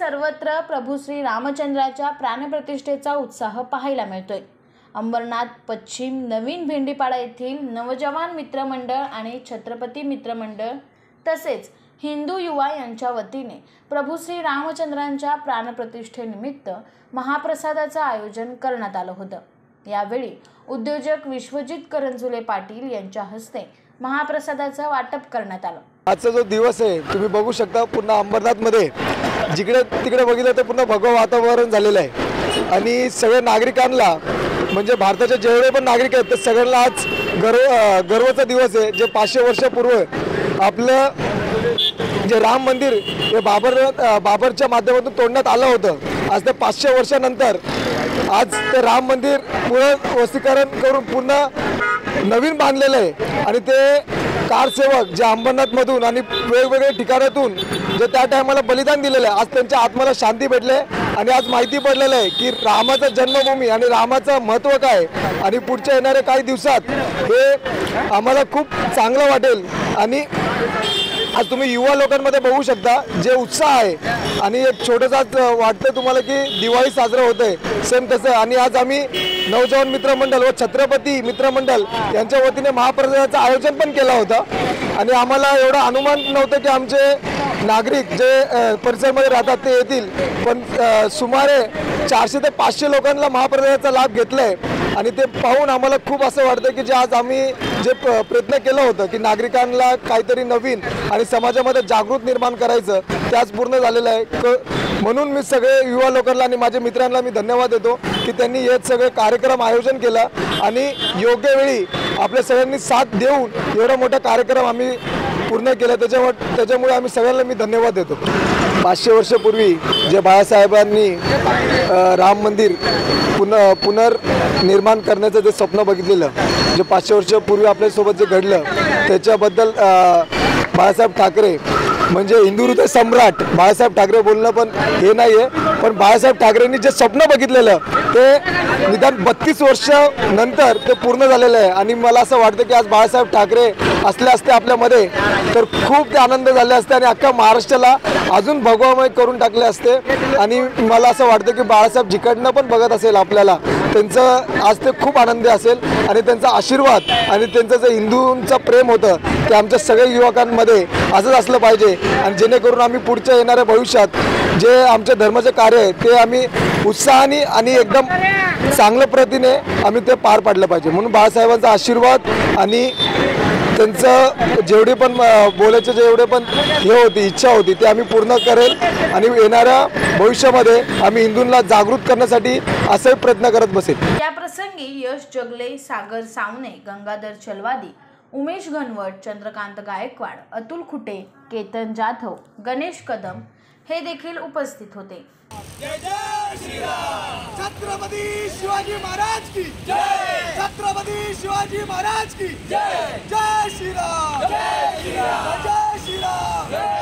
सर्वत्र प्रभू श्री रामचंद्राच्या प्राणप्रतिष्ठेचा उत्साह पाहायला मिळतोय। अंबरनाथ पश्चिम नवीन भेंडीपाडा येथील नवजवान मित्रमंडळ आणि छत्रपती मित्रमंडळ तसेच हिंदू युवा यांच्या वतीने प्रभू श्री रामचंद्रांच्या प्राणप्रतिष्ठेनिमित्त महाप्रसादाचं आयोजन करण्यात आलं होतं। यावेळी उद्योजक विश्वजित करंजुले पाटील यांच्या हस्ते महाप्रसादाचं वाटप करण्यात आलं। आजचा जो दिवस आहे तुम्ही बघू शकता, पूर्ण अंबरनाथ मध्ये जिकडे तिकडे बघितलं तर पूर्ण भगवं वातावरण झालेलं आहे आणि सगळ्या नागरिकांना म्हणजे भारताचे जेवढे पण नागरिक आहेत ते सगळ्यांना आज गर्वाचा दिवस आहे। जे 500 वर्षापूर्वी आपलं जे राम मंदिर हे बाबरच्या माध्यमातून तोडण्यात आलं होतं, आज ते 500 वर्षानंतर आज ते राम मंदिर पुनर्वसीकरण करून पुन्हा नवीन बांधलेलं आहे आणि ते कारसेवक जे अंबरनाथमधून आणि वेगवेगळ्या ठिकाणातून जे त्या टायमाला बलिदान दिलेलं आहे, आज त्यांच्या आत्म्याला शांती भेटले आणि आज माहिती पडलेलं आहे की रामाचा जन्मभूमी आणि रामाचं महत्त्व काय आणि पुढच्या येणाऱ्या काही दिवसात हे आम्हाला खूप चांगलं वाटेल। आणि आज तुम्ही युवा लोकांमध्ये बघू शकता जे उत्साह आहे आणि एक छोटंसं वाटतं तुम्हाला की दिवाळी साजरं होतंय सेम तसं। आणि आज आम्ही नवजवान मित्रमंडळ व छत्रपती मित्रमंडळ यांच्या वतीने महाप्रसादाचं आयोजन पण केलं होतं आणि आम्हाला एवढं अनुमान नव्हतं की आमचे नागरिक जे परिसरामध्ये राहतात ते येतील, पण सुमारे 400 ते 500 लोकांना महाप्रसादाचा लाभ घेतलाय आणि ते पाहून आम्हाला खूप असं वाटतं की जे आज आम्ही जे प्रयत्न केलं होतं की नागरिकांना काहीतरी नवीन आणि समाजामध्ये जागृत निर्माण करायचं ते आज पूर्ण झालेलं आहे। म्हणून मी सगळे युवा लोकांना आणि माझ्या मित्रांना मी धन्यवाद देतो की त्यांनी हे सगळे कार्यक्रम आयोजन केलं आणि योग्य वेळी आपल्या सगळ्यांनी साथ देऊन एवढा मोठा कार्यक्रम आम्ही पूर्ण केला, त्याच्यामुळे आम्ही सगळ्यांना मी धन्यवाद देतो। 500 वर्षापूर्वी जे बाळासाहेबांनी राम मंदिर पुनर्निर्माण करण्याचं जे स्वप्न बघितलेलं, जे 500 वर्षापूर्वी आपल्यासोबत जे घडलं त्याच्याबद्दल बाळासाहेब ठाकरे म्हणजे हिंदू हृदय सम्राट बाळासाहेब ठाकरे बोलणं पण हे नाही आहे, पण बाळासाहेब ठाकरेंनी जे स्वप्न बघितलेलं ते निदान 32 वर्ष नंतर ते पूर्ण झालेलं आहे आणि मला असं वाटतं की आज बाळासाहेब ठाकरे असले असते आपल्यामध्ये तर खूप ते आनंद झाले असते आणि अख्ख्या महाराष्ट्राला अजून भगवामय करून टाकले असते। आणि मला असं वाटतं की बाळासाहेब जिकडनं पण बघत असेल आपल्याला त्यांचं आज ते खूप आनंदी असेल आणि त्यांचा आशीर्वाद आणि त्यांचं जे हिंदूंचं प्रेम होतं ते आमच्या सगळ्या युवकांमध्ये असंच असलं पाहिजे आणि जेणेकरून आम्ही पुढच्या येणाऱ्या भविष्यात जे आमच्या धर्माचे कार्य आहे ते आम्ही उत्साहाने आणि एकदम चांगल्या प्रतीने आम्ही ते पार पाडलं पाहिजे। म्हणून बाळासाहेबांचा आशीर्वाद आणि त्यांचं जेवढे पण बोलायचे जेवढे पण हे होती इच्छा होती ते आम्ही पूर्ण करेल आणि येणाऱ्या भविष्यामध्ये आम्ही हिंदूंना जागृत करण्यासाठी असे प्रयत्न करत बसेल। या प्रसंगी यश जगले, सागर सावने, गंगाधर चलवादी, उमेश घनवट, चंद्रकांत गायकवाड, अतुल खुटे, केतन जाधव, गणेश कदम हे देखील उपस्थित होते। जय जय श्री राम, छत्रपती शिवाजी महाराज की जय, छत्रपती शिवाजी महाराज की जय, जय श्री राम, जय श्री राम, जय श्री राम।